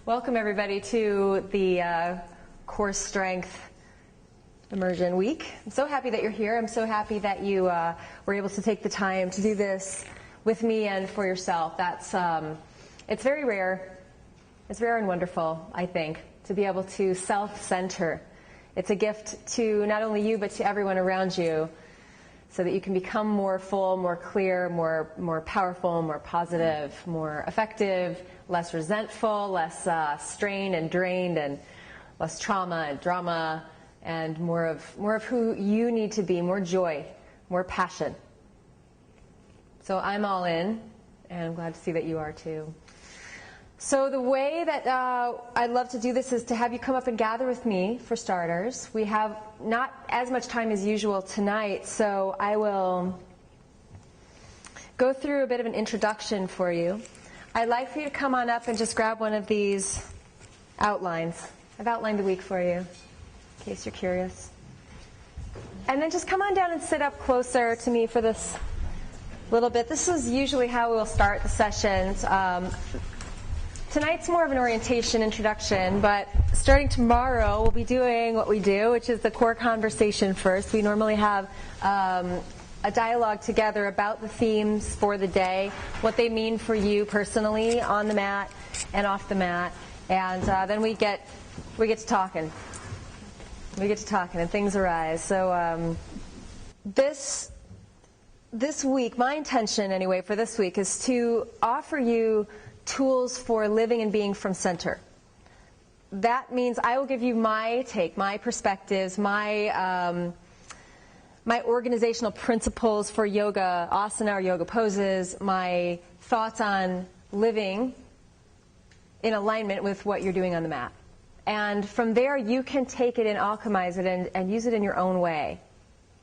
Welcome everybody to the Core Strength Immersion Week. I'm so happy that you're here. I'm so happy that you were able to take the time to do this with me and for yourself. That's it's very rare. It's rare and wonderful, I think, to be able to self-center. It's a gift to not only you but to everyone around you, so that you can become more full, more clear, more powerful, more positive, more effective, less resentful, less strained and drained, and less trauma and drama, and more of who you need to be, more joy, more passion. So I'm all in, and I'm glad to see that you are too. So the way that I'd love to do this is to have you come up and gather with me, for starters. We have not as much time as usual tonight, so I will go through a bit of an introduction for you. I'd like for you to come on up and just grab one of these outlines. I've outlined the week for you, in case you're curious. And then just come on down and sit up closer to me for this little bit. This is usually how we'll start the sessions. Tonight's more of an orientation introduction, but starting tomorrow we'll be doing what we do, which is the core conversation first. We normally have a dialogue together about the themes for the day, what they mean for you personally on the mat and off the mat, and then we get to talking. We get to talking and things arise. So this week, my intention anyway for this week is to offer you tools for living and being from center. That means I will give you my take, my perspectives, my organizational principles for yoga, asana or yoga poses, my thoughts on living in alignment with what you're doing on the mat. And from there you can take it and alchemize it and use it in your own way,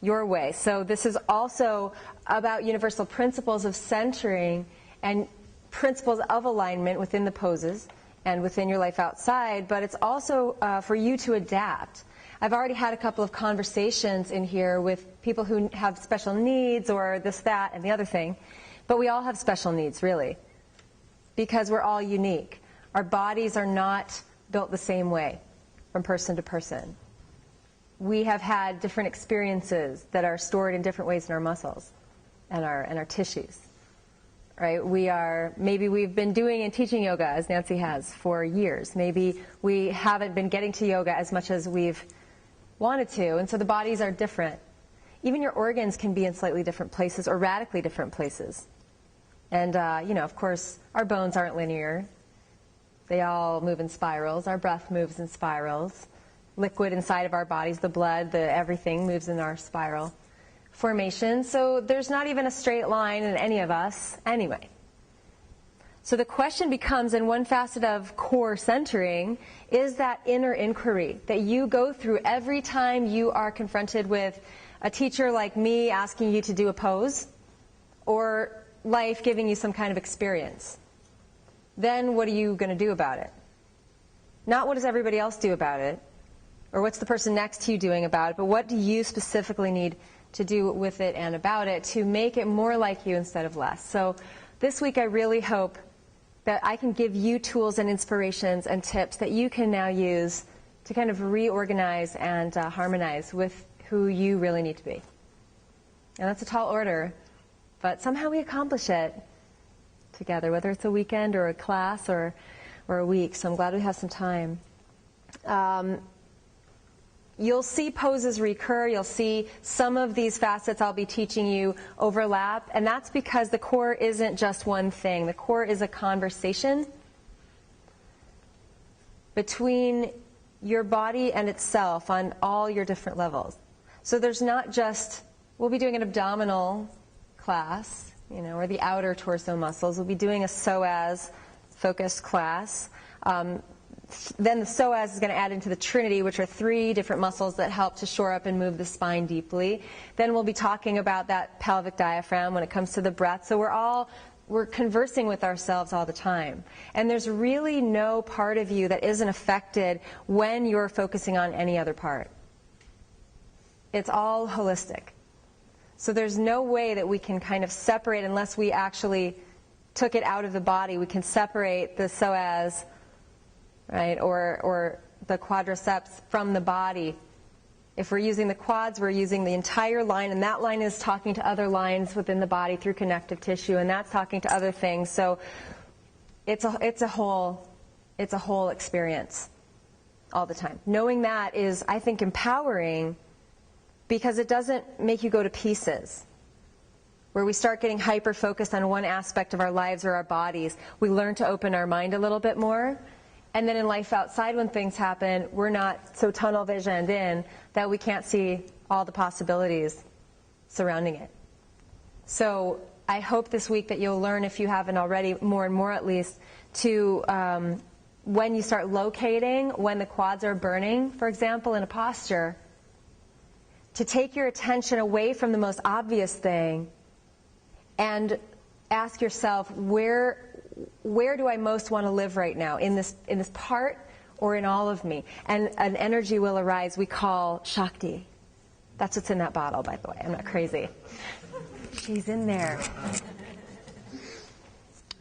your way. So this is also about universal principles of centering and principles of alignment within the poses and within your life outside, but it's also for you to adapt. I've already had a couple of conversations in here with people who have special needs or this, that, and the other thing, but we all have special needs, really, because we're all unique. Our bodies are not built the same way from person to person. We have had different experiences that are stored in different ways in our muscles and our tissues. Right? Maybe we've been doing and teaching yoga, as Nancy has, for years. Maybe we haven't been getting to yoga as much as we've wanted to, and so the bodies are different. Even your organs can be in slightly different places or radically different places. And, of course, our bones aren't linear. They all move in spirals. Our breath moves in spirals. Liquid inside of our bodies, the blood, everything moves in our spiral formation, so there's not even a straight line in any of us anyway. So the question becomes, in one facet of core centering, is that inner inquiry that you go through every time you are confronted with a teacher like me asking you to do a pose, or life giving you some kind of experience. Then what are you going to do about it? Not what does everybody else do about it, or what's the person next to you doing about it, but what do you specifically need to do with it and about it to make it more like you instead of less. So this week I really hope that I can give you tools and inspirations and tips that you can now use to kind of reorganize and harmonize with who you really need to be. And that's a tall order, but somehow we accomplish it together, whether it's a weekend or a class or a week. So I'm glad we have some time. You'll see poses recur. You'll see some of these facets I'll be teaching you overlap, and that's because the core isn't just one thing. The core is a conversation between your body and itself on all your different levels. So there's not just, we'll be doing an abdominal class, or the outer torso muscles. We'll be doing a psoas focused class. Then the psoas is going to add into the trinity, which are 3 different muscles that help to shore up and move the spine deeply. Then we'll be talking about that pelvic diaphragm when it comes to the breath. So we're conversing with ourselves all the time. And there's really no part of you that isn't affected when you're focusing on any other part. It's all holistic. So there's no way that we can kind of separate unless we actually took it out of the body. We can separate the psoas right? Or the quadriceps from the body. If we're using the quads, we're using the entire line, and that line is talking to other lines within the body through connective tissue, and that's talking to other things. So it's a whole experience all the time. Knowing that is, I think, empowering, because it doesn't make you go to pieces, where we start getting hyper-focused on one aspect of our lives or our bodies. We learn to open our mind a little bit more. And then in life outside, when things happen, we're not so tunnel visioned in that we can't see all the possibilities surrounding it. So I hope this week that you'll learn, if you haven't already, more and more at least, to when you start locating when the quads are burning, for example, in a posture, to take your attention away from the most obvious thing and ask yourself, where do I most want to live right now? In this part or in all of me? And an energy will arise we call Shakti. That's what's in that bottle, by the way. I'm not crazy. She's in there.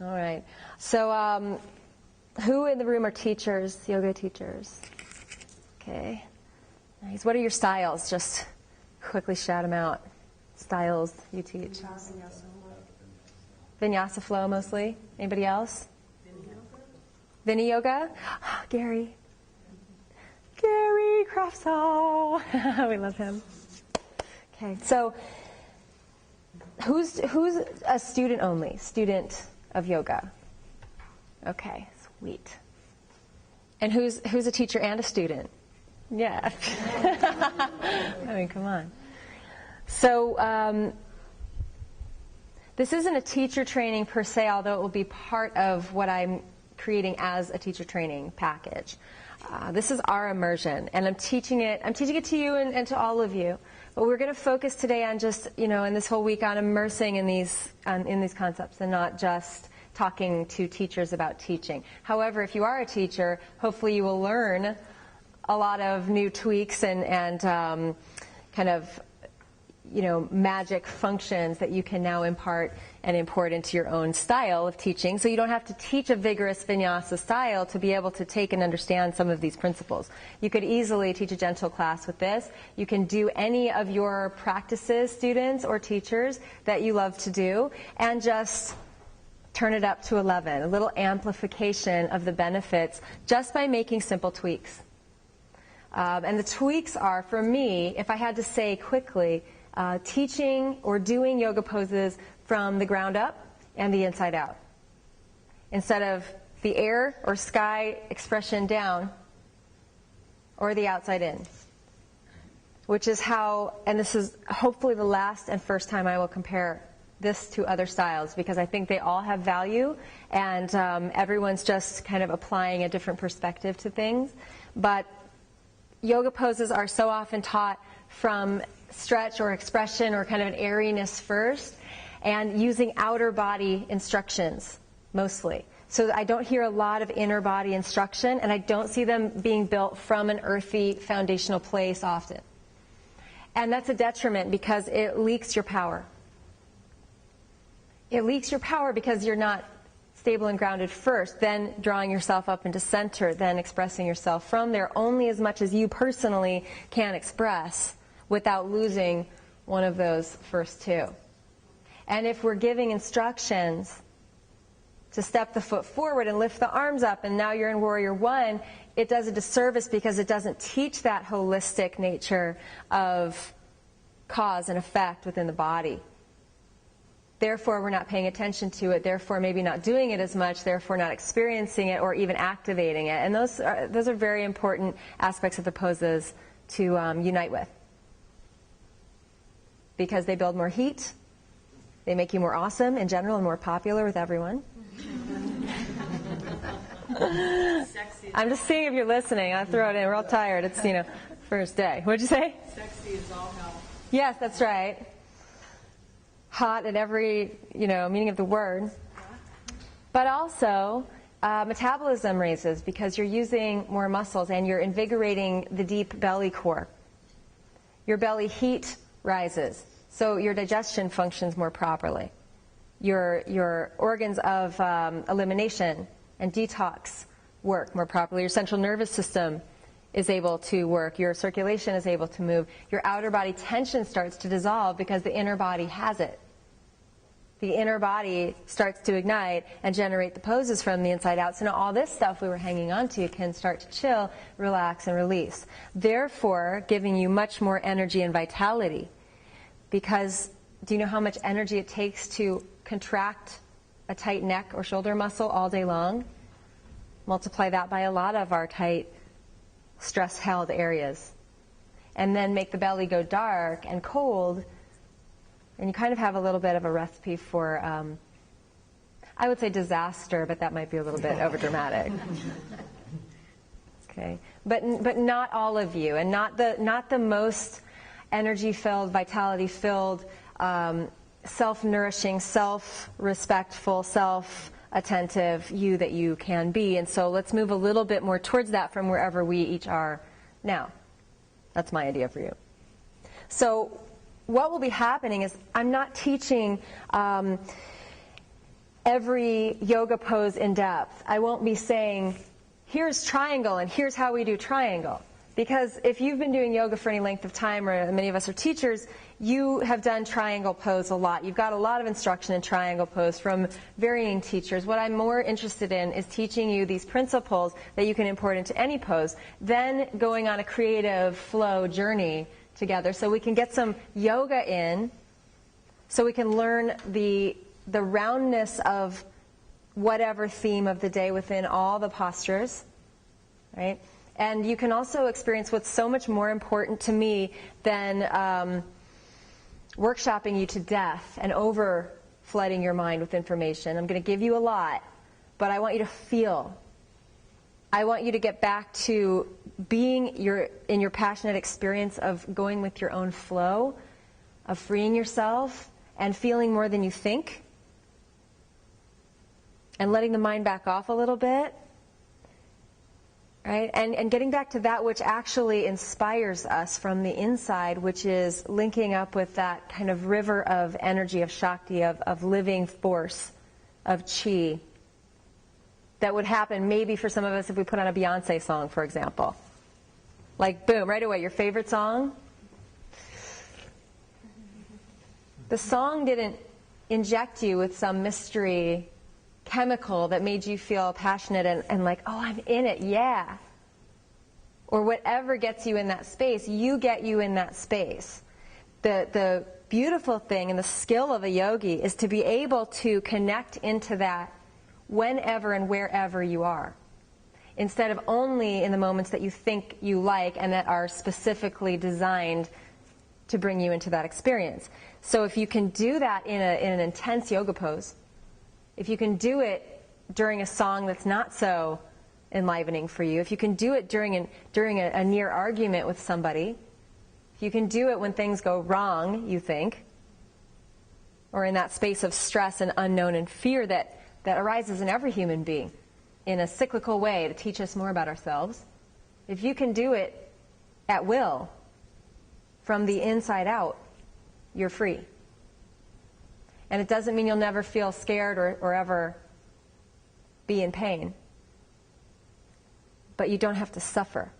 All right. So who in the room are teachers, yoga teachers? Okay. Nice. What are your styles? Just quickly shout them out. Styles you teach. Vinyasa flow mostly. Anybody else? Vini yoga? Gary Croftsall. We love him. Okay, so who's a student only? Student of yoga. Okay, sweet. And who's a teacher and a student? Yeah. I mean, come on. So this isn't a teacher training per se, although it will be part of what I'm creating as a teacher training package. This is our immersion, and I'm teaching it to you and to all of you. But we're going to focus today on just, in this whole week, on immersing in these concepts and not just talking to teachers about teaching. However, if you are a teacher, hopefully you will learn a lot of new tweaks and kind of magic functions that you can now impart and import into your own style of teaching. So you don't have to teach a vigorous vinyasa style to be able to take and understand some of these principles. You could easily teach a gentle class with this. You can do any of your practices, students or teachers, that you love to do, and just turn it up to 11, a little amplification of the benefits just by making simple tweaks. And the tweaks are, for me, if I had to say quickly, teaching or doing yoga poses from the ground up and the inside out. Instead of the air or sky expression down or the outside in. Which is how, and this is hopefully the last and first time I will compare this to other styles, because I think they all have value, and everyone's just kind of applying a different perspective to things. But yoga poses are so often taught from stretch or expression or kind of an airiness first, and using outer body instructions mostly. So I don't hear a lot of inner body instruction, and I don't see them being built from an earthy foundational place often. And that's a detriment, because it leaks your power. It leaks your power because you're not stable and grounded first, then drawing yourself up into center, then expressing yourself from there only as much as you personally can express without losing one of those first two. And if we're giving instructions to step the foot forward and lift the arms up, and now you're in Warrior One, it does a disservice because it doesn't teach that holistic nature of cause and effect within the body. Therefore, we're not paying attention to it, therefore maybe not doing it as much, therefore not experiencing it or even activating it. And those are very important aspects of the poses to unite with. Because they build more heat, they make you more awesome in general and more popular with everyone. I'm just seeing if you're listening. I'll throw it in. We're all tired. It's, first day. What'd you say? Sexy is all hell. Yes, that's right. Hot at every, meaning of the word. But also, metabolism raises because you're using more muscles and you're invigorating the deep belly core. Your belly heat rises, so your digestion functions more properly. Your organs of elimination and detox work more properly. Your central nervous system is able to work. Your circulation is able to move. Your outer body tension starts to dissolve because the inner body has it. The inner body starts to ignite and generate the poses from the inside out. So now all this stuff we were hanging on to can start to chill, relax, and release. Therefore, giving you much more energy and vitality. Because do you know how much energy it takes to contract a tight neck or shoulder muscle all day long? Multiply that by a lot of our tight, stress-held areas. And then make the belly go dark and cold. And you kind of have a little bit of a recipe for, I would say disaster, but that might be a little bit overdramatic. Okay, but not all of you, and not the most energy-filled, vitality-filled, self-nourishing, self-respectful, self-attentive you that you can be. And so let's move a little bit more towards that from wherever we each are now. That's my idea for you. So what will be happening is I'm not teaching every yoga pose in depth. I won't be saying, here's triangle and here's how we do triangle. Because if you've been doing yoga for any length of time, or many of us are teachers, you have done triangle pose a lot. You've got a lot of instruction in triangle pose from varying teachers. What I'm more interested in is teaching you these principles that you can import into any pose, then going on a creative flow journey together so we can get some yoga in, so we can learn the roundness of whatever theme of the day within all the postures, right? And you can also experience what's so much more important to me than workshopping you to death and over-flooding your mind with information. I'm going to give you a lot, but I want you to feel. I want you to get back to being in your passionate experience of going with your own flow, of freeing yourself and feeling more than you think, and letting the mind back off a little bit, right? And getting back to that which actually inspires us from the inside, which is linking up with that kind of river of energy, of Shakti, of living force, of chi, that would happen maybe for some of us if we put on a Beyonce song, for example. Like, boom, right away, your favorite song? The song didn't inject you with some mystery chemical that made you feel passionate and like, oh, I'm in it, yeah. Or whatever gets you in that space, you get you in that space. The beautiful thing and the skill of a yogi is to be able to connect into that whenever and wherever you are, instead of only in the moments that you think you like and that are specifically designed to bring you into that experience. So if you can do that in an intense yoga pose, if you can do it during a song that's not so enlivening for you, if you can do it during a near argument with somebody, if you can do it when things go wrong, you think, or in that space of stress and unknown and fear that arises in every human being in a cyclical way to teach us more about ourselves, if you can do it at will, from the inside out, you're free. And it doesn't mean you'll never feel scared or ever be in pain. But you don't have to suffer.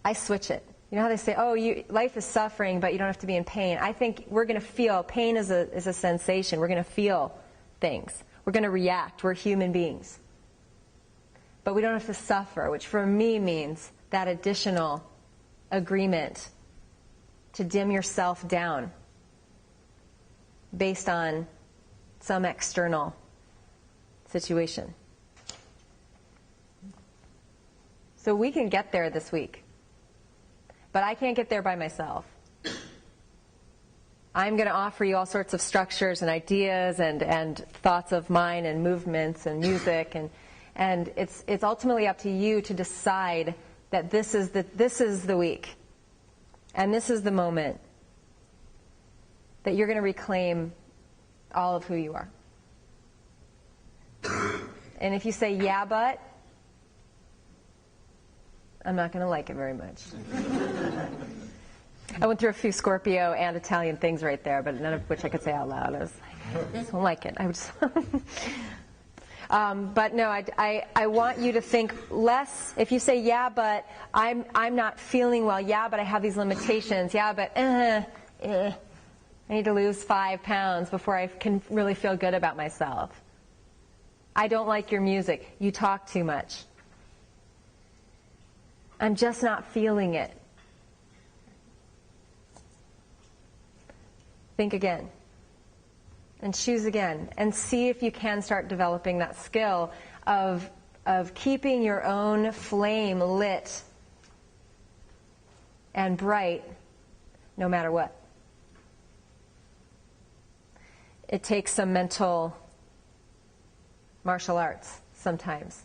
I switch it. You know how they say, oh, life is suffering, but you don't have to be in pain. I think we're going to feel, pain is a sensation. We're going to feel things. We're going to react. We're human beings. But we don't have to suffer, which for me means that additional agreement to dim yourself down based on some external situation. So we can get there this week. But I can't get there by myself. I'm going to offer you all sorts of structures and ideas and thoughts of mine and movements and music, and it's ultimately up to you to decide that this is the week, and this is the moment that you're going to reclaim all of who you are. And if you say, yeah, but, I'm not going to like it very much. I went through a few Scorpio and Italian things right there, but none of which I could say out loud. I was like, I just don't like it. But no, I want you to think less. If you say, yeah, but I'm not feeling well. Yeah, but I have these limitations. Yeah, but I need to lose 5 pounds before I can really feel good about myself. I don't like your music. You talk too much. I'm just not feeling it. Think again. And choose again. And see if you can start developing that skill of keeping your own flame lit and bright no matter what. It takes some mental martial arts sometimes.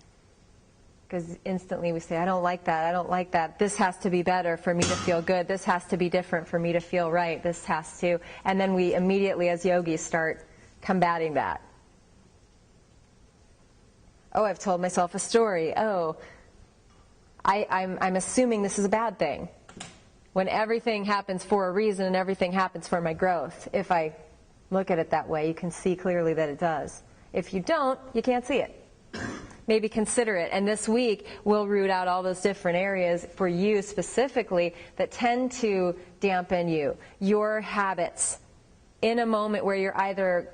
Because instantly we say, I don't like that, I don't like that. This has to be better for me to feel good. This has to be different for me to feel right. This has to. And then we immediately, as yogis, start combating that. Oh, I've told myself a story. Oh, I'm assuming this is a bad thing. When everything happens for a reason and everything happens for my growth. If I look at it that way, you can see clearly that it does. If you don't, you can't see it. Maybe consider it. And this week, we'll root out all those different areas for you specifically that tend to dampen you. Your habits in a moment where you're either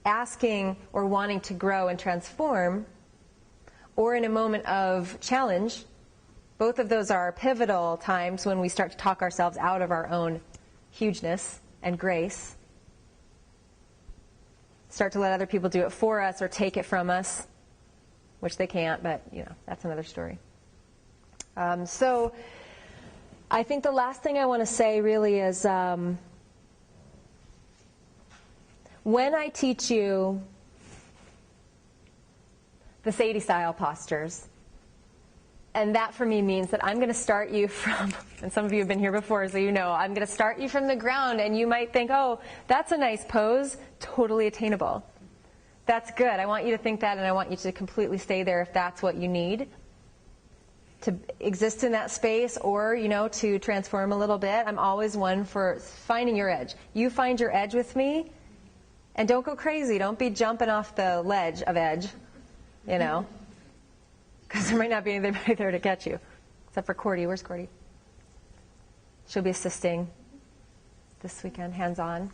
asking or wanting to grow and transform, or in a moment of challenge. Both of those are pivotal times when we start to talk ourselves out of our own hugeness and grace. Start to let other people do it for us or take it from us. Which they can't, but, that's another story. So I think the last thing I want to say really is when I teach you the Sadie style postures, and that for me means that I'm going to start you from, and some of you have been here before, so you know, I'm going to start you from the ground, and you might think, oh, that's a nice pose, totally attainable. That's good. I want you to think that, and I want you to completely stay there if that's what you need to exist in that space or, to transform a little bit. I'm always one for finding your edge. You find your edge with me, and don't go crazy. Don't be jumping off the ledge of edge, because there might not be anybody there to catch you, except for Cordy. Where's Cordy? She'll be assisting this weekend, hands-on.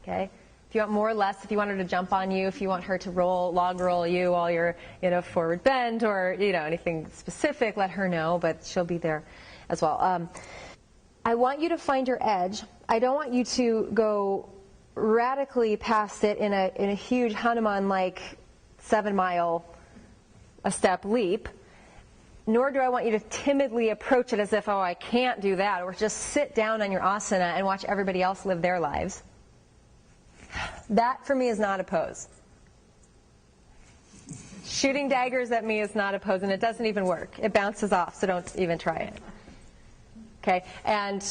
Okay. If you want more or less, if you want her to jump on you, if you want her to log roll you while you're, forward bend or, anything specific, let her know, but she'll be there as well. I want you to find your edge. I don't want you to go radically past it in a huge Hanuman-like 7-mile a step leap, nor do I want you to timidly approach it as if, oh, I can't do that, or just sit down on your asana and watch everybody else live their lives. That, for me, is not a pose. Shooting daggers at me is not a pose, and it doesn't even work. It bounces off, so don't even try it. Okay? And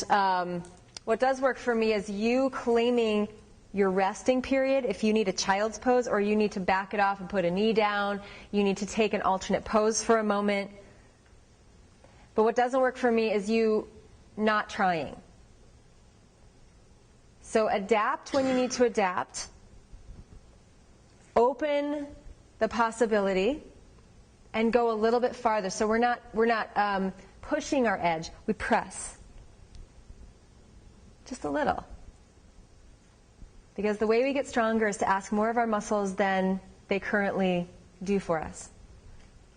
what does work for me is you claiming your resting period if you need a child's pose, or you need to back it off and put a knee down. You need to take an alternate pose for a moment. But what doesn't work for me is you not trying. So adapt when you need to adapt. Open the possibility and go a little bit farther. So we're not pushing our edge. We press. Just a little. Because the way we get stronger is to ask more of our muscles than they currently do for us.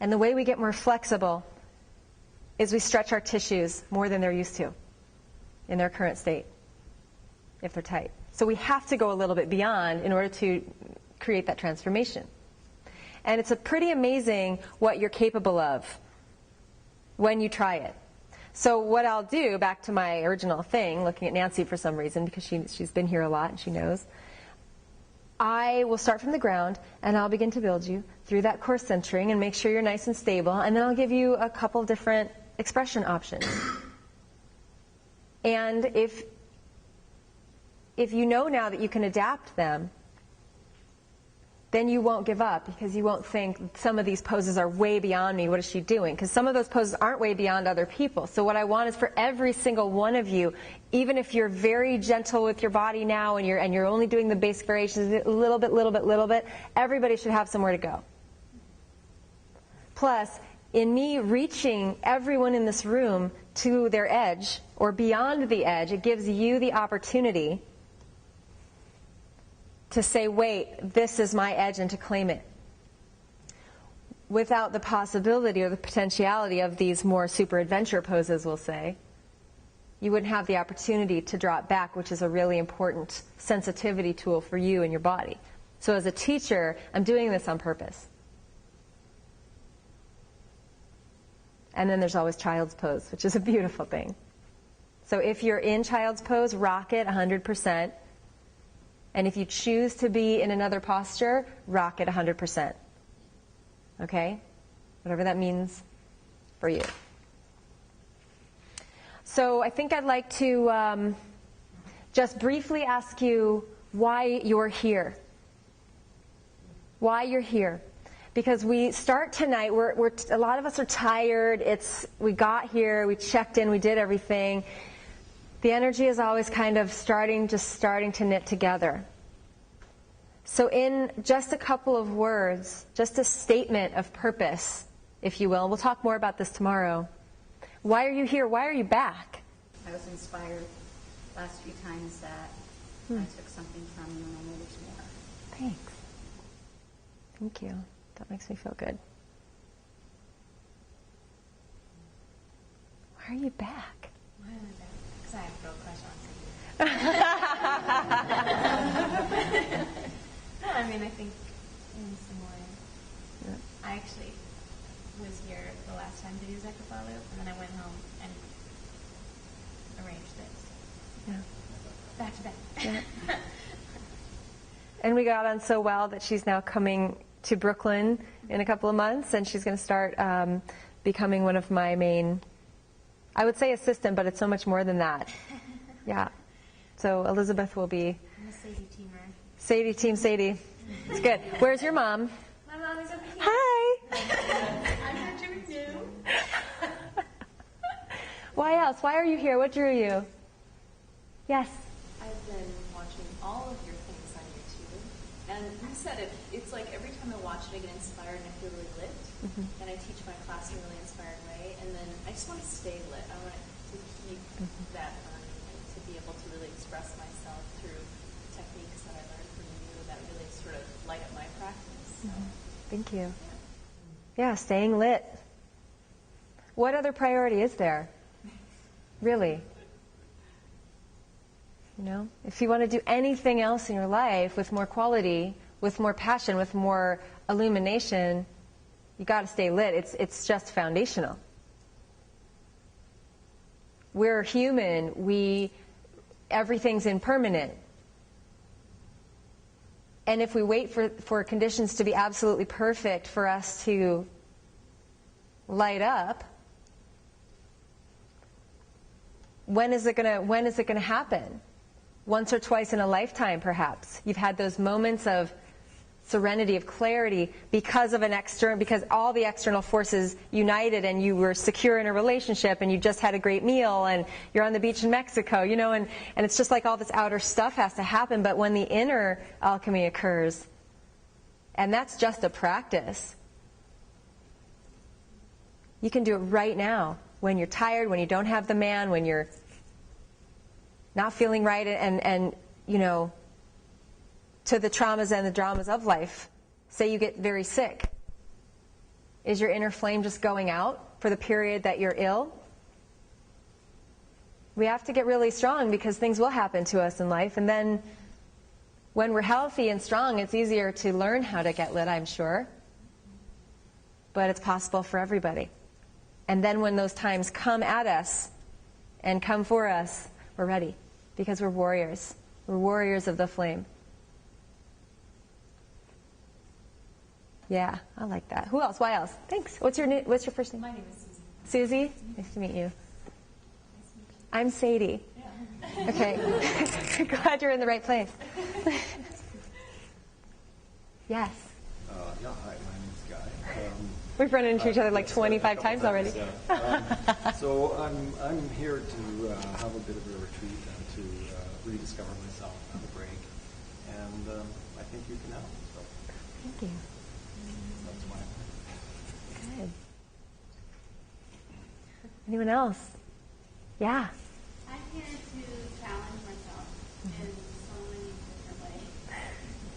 And the way we get more flexible is we stretch our tissues more than they're used to in their current state, if they're tight. So we have to go a little bit beyond in order to create that transformation. And it's pretty amazing what you're capable of when you try it. So what I'll do, back to my original thing, looking at Nancy for some reason, because she's been here a lot and she knows, I will start from the ground and I'll begin to build you through that core centering and make sure you're nice and stable, and then I'll give you a couple different expression options. And if you know now that you can adapt them, then you won't give up, because you won't think some of these poses are way beyond me. What is she doing? Because some of those poses aren't way beyond other people. So what I want is for every single one of you, even if you're very gentle with your body now and you're only doing the basic variations a little bit, everybody should have somewhere to go. Plus, in me reaching everyone in this room to their edge or beyond the edge, it gives you the opportunity to say, wait, this is my edge, and to claim it. Without the possibility or the potentiality of these more super adventure poses, we'll say, you wouldn't have the opportunity to drop back, which is a really important sensitivity tool for you and your body. So as a teacher, I'm doing this on purpose. And then there's always child's pose, which is a beautiful thing. So if you're in child's pose, rock it 100%. And if you choose to be in another posture, rock it 100%. Okay? Whatever that means for you. So I think I'd like to just briefly ask you why you're here. Why you're here. Because we start tonight, a lot of us are tired. We got here, we checked in, we did everything. The energy is always kind of starting to knit together. So in just a couple of words, just a statement of purpose, if you will, and we'll talk more about this tomorrow. Why are you here? Why are you back? I was inspired last few times that I took something from, and I know there's more. Thanks. Thank you. That makes me feel good. Why are you back? Why am I back? Because I have a real crush on Sadie. No, I mean, I think in some way. I actually was here the last time to do Zekapalo, and then I went home and arranged this. Yeah. Back to back. Yeah. And we got on so well that she's now coming to Brooklyn in a couple of months, and she's going to start becoming one of my main, I would say assistant, but it's so much more than that. Yeah. So Elizabeth will be... I'm a Sadie teamer. Sadie, Team Sadie. It's good. Where's your mom? My mom is over here. Hi! I'm her Jimmy New. Why else? Why are you here? What drew you? Yes? I've been watching all of your things on YouTube, and you said it. It's like every time I watch it, I get inspired and I feel really lit. And I teach my class in a really inspiring way, and then I just want to stay lit. I want to keep that burning and to be able to really express myself through techniques that I learned from you that really sort of light up my practice. So, Thank you. Yeah, staying lit. What other priority is there? Really? You know, if you want to do anything else in your life with more quality, with more passion, with more illumination, you got to stay lit. It's just foundational. We're human. Everything's impermanent. And if we wait for conditions to be absolutely perfect for us to light up, when is it gonna happen? Once or twice in a lifetime, perhaps. You've had those moments of serenity, of clarity, because all the external forces united, and you were secure in a relationship, and you just had a great meal, and you're on the beach in Mexico, you know, and it's just like all this outer stuff has to happen. But when the inner alchemy occurs, and that's just a practice, you can do it right now, when you're tired, when you don't have the man, when you're not feeling right, and you know, to the traumas and the dramas of life. Say you get very sick. Is your inner flame just going out for the period that you're ill? We have to get really strong, because things will happen to us in life, and then when we're healthy and strong, it's easier to learn how to get lit, I'm sure. But it's possible for everybody. And then when those times come at us and come for us, we're ready, because we're warriors. We're warriors of the flame. Yeah, I like that. Who else? Why else? Thanks. What's your first name? my name is Susie. Susie? Nice to meet you. I'm Sadie. Yeah. Okay. Glad you're in the right place. Yes. Yeah, hi, my name's Guy. We've run into each other like 25 times already. So I'm here to have a bit of a retreat and to rediscover myself, have a break, and I think you can help. So Thank you. that's why I'm here. Good. Anyone else? Yeah. I'm here to challenge myself in so many different ways.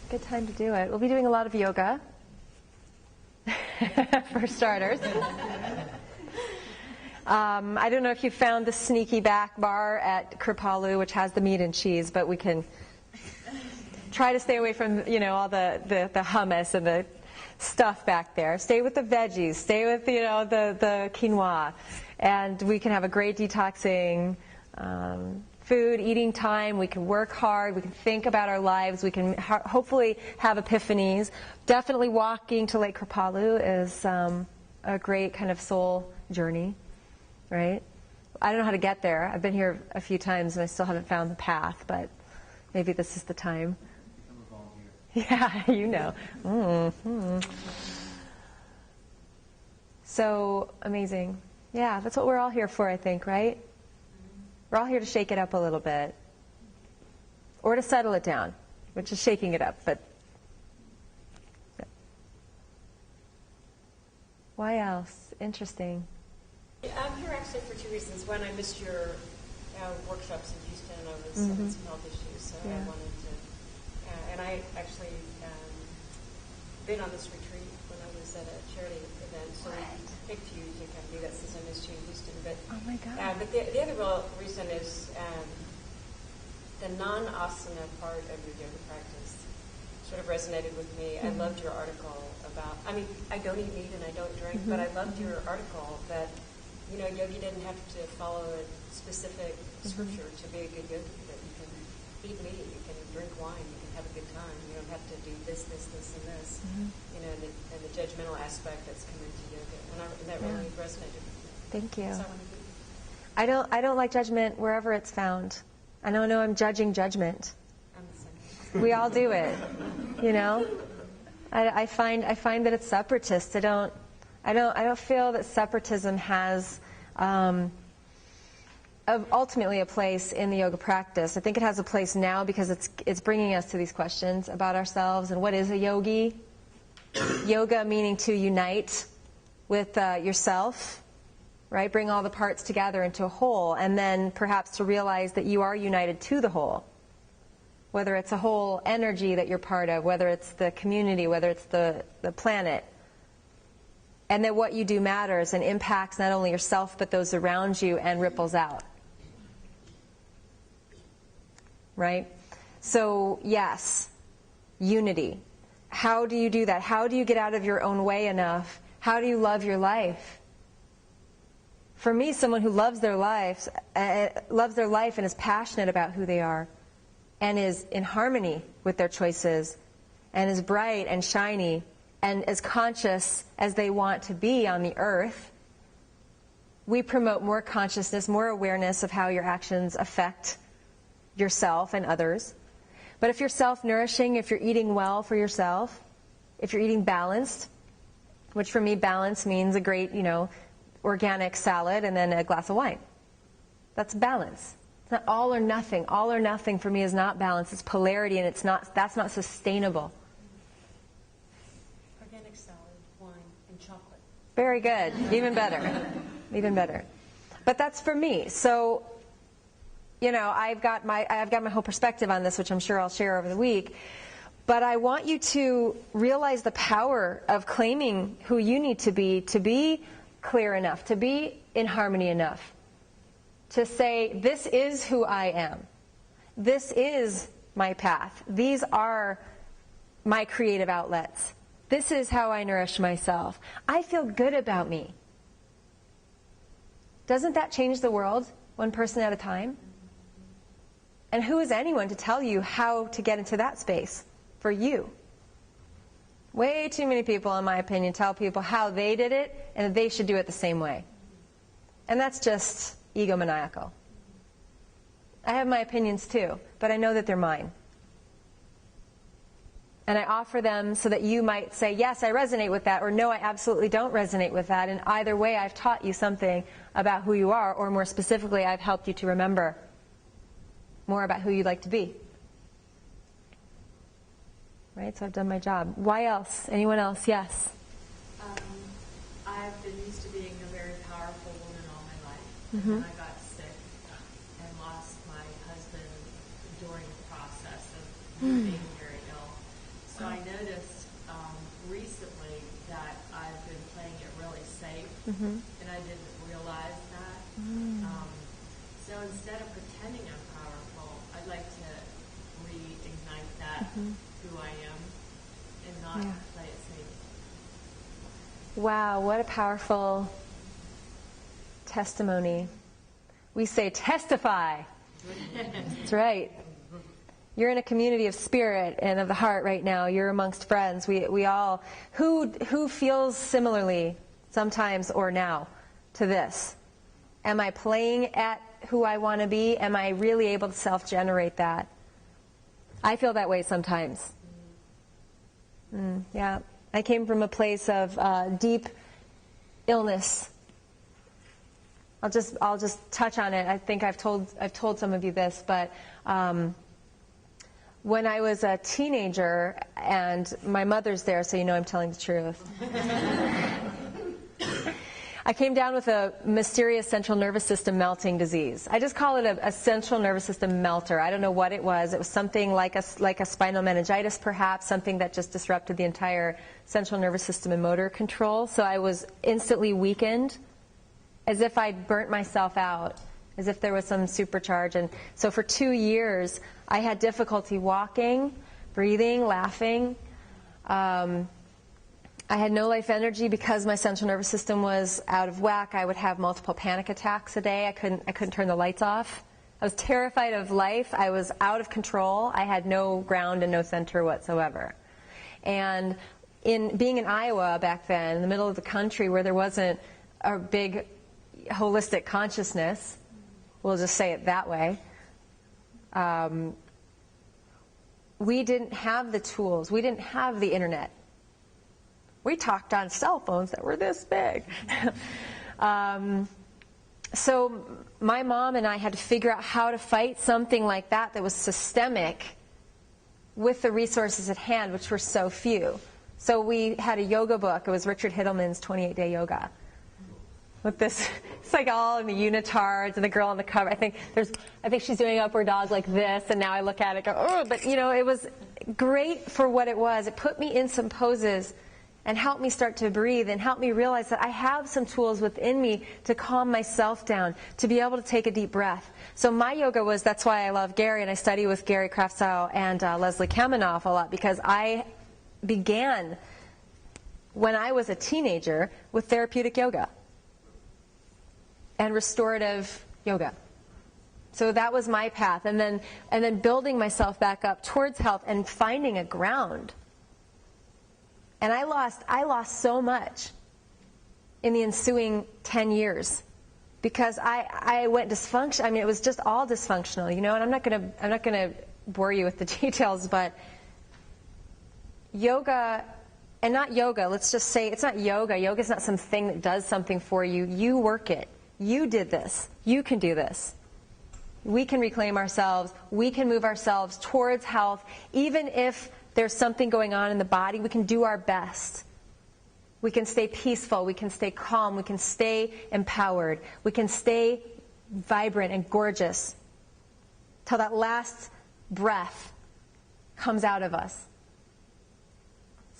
Good time to do it. We'll be doing a lot of yoga, for starters. I don't know if you found the sneaky back bar at Kripalu, which has the meat and cheese, but we can try to stay away from, all the hummus and the stuff back there. Stay with the veggies. Stay with, the quinoa. And we can have a great detoxing food, eating time. We can work hard. We can think about our lives. We can hopefully have epiphanies. Definitely walking to Lake Kripalu is a great kind of soul journey, right? I don't know how to get there. I've been here a few times and I still haven't found the path, but maybe this is the time. Yeah, you know. Mm-hmm. So amazing. Yeah, that's what we're all here for, I think, right? We're all here to shake it up a little bit. Or to settle it down, which is shaking it up. But yeah. Why else? Interesting. I'm here actually for two reasons. One, I missed your workshops in Houston. I was having some health issues, so I wanted to. And I actually been on this retreat when I was at a charity event, so we picked you to kind of do that since I missed you in Houston. But oh my God! But the other real reason is the non-asana part of your yoga practice sort of resonated with me. I loved your article about. I mean, I don't eat meat and I don't drink, but I loved your article that. Yogi didn't have to follow a specific scripture to be a good yogi. That you can eat meat, you can drink wine, you can have a good time. You don't have to do this, and this. And the judgmental aspect that's come into yoga, and that really resonated with me. Thank you. So I don't like judgment wherever it's found. I don't know I'm judging judgment. I'm the same. We all do it, I find that it's separatist. I don't feel that separatism has ultimately a place in the yoga practice. I think it has a place now because it's bringing us to these questions about ourselves and what is a yogi. Yoga meaning to unite with yourself, right? Bring all the parts together into a whole, and then perhaps to realize that you are united to the whole. Whether it's a whole energy that you're part of, whether it's the community, whether it's the planet. And that what you do matters and impacts not only yourself but those around you and ripples out. Right? So, yes, unity. How do you do that? How do you get out of your own way enough? How do you love your life? For me, someone who loves their life and is passionate about who they are and is in harmony with their choices and is bright and shiny and as conscious as they want to be on the earth, we promote more consciousness, more awareness of how your actions affect yourself and others. But if you're self-nourishing, if you're eating well for yourself, if you're eating balanced, which for me balance means a great, organic salad and then a glass of wine. That's balance. It's not all or nothing. All or nothing for me is not balance. It's polarity, and that's not sustainable. Organic salad, wine, and chocolate. Very good. Even better. Even better. But that's for me. So, I've got my whole perspective on this, which I'm sure I'll share over the week. But I want you to realize the power of claiming who you need to be clear enough, to be in harmony enough, to say, this is who I am. This is my path. These are my creative outlets. This is how I nourish myself. I feel good about me. Doesn't that change the world, one person at a time? And who is anyone to tell you how to get into that space for you? Way too many people, in my opinion, tell people how they did it and that they should do it the same way. And that's just egomaniacal. I have my opinions too, but I know that they're mine. And I offer them so that you might say, yes, I resonate with that, or no, I absolutely don't resonate with that. And either way, I've taught you something about who you are, or more specifically, I've helped you to remember more about who you'd like to be. Right? So I've done my job. Why else? Anyone else? Yes? I and then I got sick and lost my husband during the process of being very ill. So I noticed recently that I've been playing it really safe, and I didn't realize that. So instead of pretending I'm powerful, I'd like to reignite that who I am and not play it safe. Wow, what a powerful testimony. We say testify. That's right. You're in a community of spirit and of the heart right now. You're amongst friends. We all, who feels similarly sometimes or now to this? Am I playing at who I want to be? Am I really able to self-generate that? I feel that way sometimes. Yeah. I came from a place of deep illness. I'll just touch on it. I think I've told some of you this, but when I was a teenager, and my mother's there, so you know I'm telling the truth. I came down with a mysterious central nervous system melting disease. I just call it a central nervous system melter. I don't know what it was. It was something like a spinal meningitis, perhaps, something that just disrupted the entire central nervous system and motor control. So I was instantly weakened, as if I'd burnt myself out, as if there was some supercharge. And so for 2 years, I had difficulty walking, breathing, laughing. I had no life energy because my central nervous system was out of whack. I would have multiple panic attacks a day. I couldn't turn the lights off. I was terrified of life. I was out of control. I had no ground and no center whatsoever. And being in Iowa back then, in the middle of the country where there wasn't a big holistic consciousness, we'll just say it that way, we didn't have the tools. We didn't have the internet. We talked on cell phones that were this big. So my mom and I had to figure out how to fight something like that was systemic with the resources at hand, which were so few. So we had a yoga book. It was Richard Hittleman's 28-Day Yoga. With this, it's like all in the unitards and the girl on the cover. I think she's doing upward dog like this, and now I look at it and go, oh, but it was great for what it was. It put me in some poses and helped me start to breathe and helped me realize that I have some tools within me to calm myself down, to be able to take a deep breath. So my yoga that's why I love Gary, and I study with Gary Kraftsow and Leslie Kaminoff a lot, because I began when I was a teenager with therapeutic yoga and restorative yoga. So that was my path, and then building myself back up towards health and finding a ground. And I lost so much in the ensuing 10 years because I went dysfunction. I mean, it was just all dysfunctional, And I'm not gonna bore you with the details, but yoga, and not yoga. Let's just say it's not yoga. Yoga is not something that does something for you. You work it. You did this. You can do this. We can reclaim ourselves. We can move ourselves towards health, even if there's something going on in the body. We can do our best. We can stay peaceful. We can stay calm. We can stay empowered. We can stay vibrant and gorgeous till that last breath comes out of us.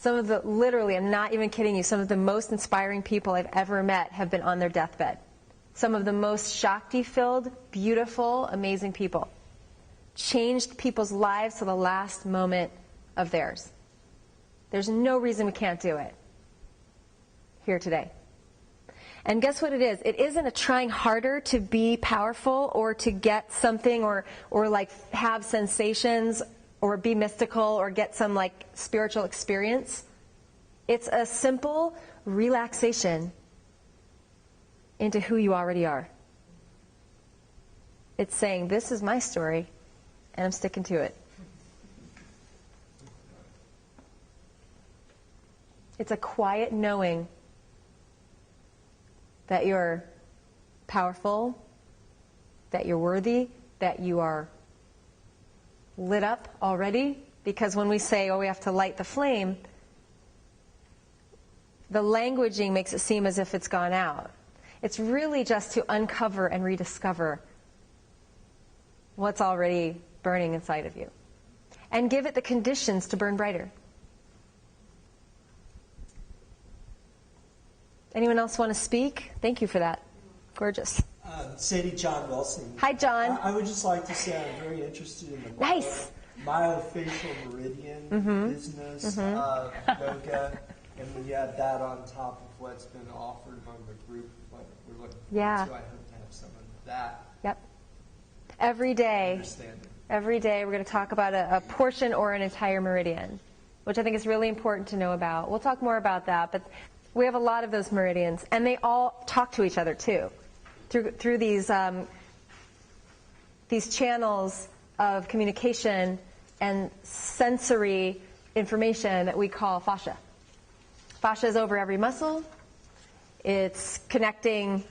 Literally, I'm not even kidding you, some of the most inspiring people I've ever met have been on their deathbed. Some of the most Shakti-filled, beautiful, amazing people. Changed people's lives to the last moment of theirs. There's no reason we can't do it here today. And guess what it is? It isn't a trying harder to be powerful or to get something or like have sensations or be mystical or get some like spiritual experience. It's a simple relaxation into who you already are. It's saying, this is my story and I'm sticking to it. It's a quiet knowing that you're powerful, that you're worthy, that you are lit up already. Because when we say, we have to light the flame, the languaging makes it seem as if it's gone out. It's really just to uncover and rediscover what's already burning inside of you. And give it the conditions to burn brighter. Anyone else want to speak? Thank you for that. Gorgeous. Sadie, John Wilson. Hi, John. I would just like to say I'm very interested in the Nice. Myofacial meridian business of yoga, and when you add that on top of what's been offered on the group, what we're looking for. Yeah. So I hope to have some of that. Yep. Every day. Understanding. Every day we're going to talk about a portion or an entire meridian, which I think is really important to know about. We'll talk more about that, but we have a lot of those meridians, and they all talk to each other too, through these channels of communication and sensory information that we call fascia. Fascia is over every muscle. It's connecting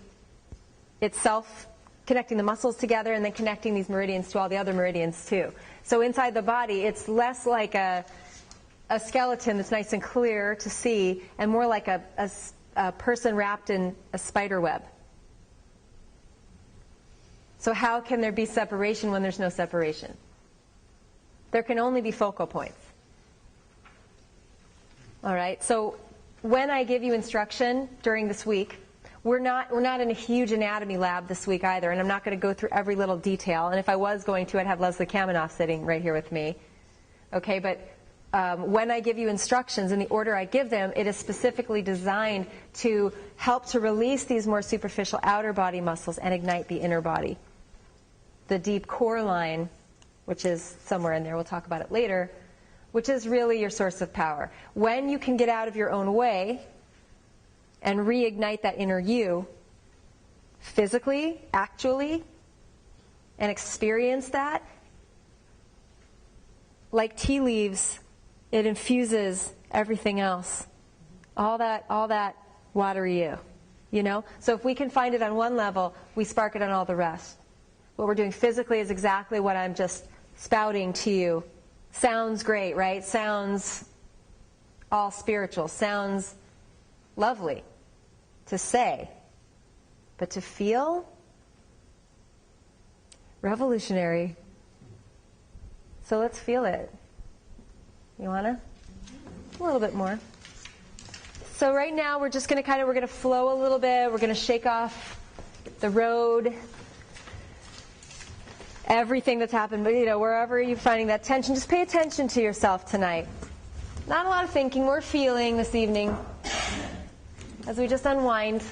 itself, connecting the muscles together, and then connecting these meridians to all the other meridians too. So inside the body, it's less like a skeleton that's nice and clear to see, and more like a person wrapped in a spider web. So how can there be separation when there's no separation? There can only be focal points. All right, so when I give you instruction during this week, we're not in a huge anatomy lab this week either, and I'm not going to go through every little detail. And if I was going to, I'd have Leslie Kamenoff sitting right here with me. Okay, but when I give you instructions in the order I give them, it is specifically designed to help to release these more superficial outer body muscles and ignite the inner body. The deep core line, which is somewhere in there, we'll talk about it later, which is really your source of power. When you can get out of your own way and reignite that inner you, physically, actually, and experience that, like tea leaves, it infuses everything else. All that watery you know? So if we can find it on one level, we spark it on all the rest. What we're doing physically is exactly what I'm just spouting to you. Sounds great, right? Sounds all spiritual. Sounds lovely to say. But to feel? Revolutionary. So let's feel it. You wanna? A little bit more. So right now we're just gonna we're gonna flow a little bit. We're gonna shake off the road, everything that's happened. But wherever you're finding that tension, just pay attention to yourself tonight. Not a lot of thinking, more feeling this evening as we just unwind.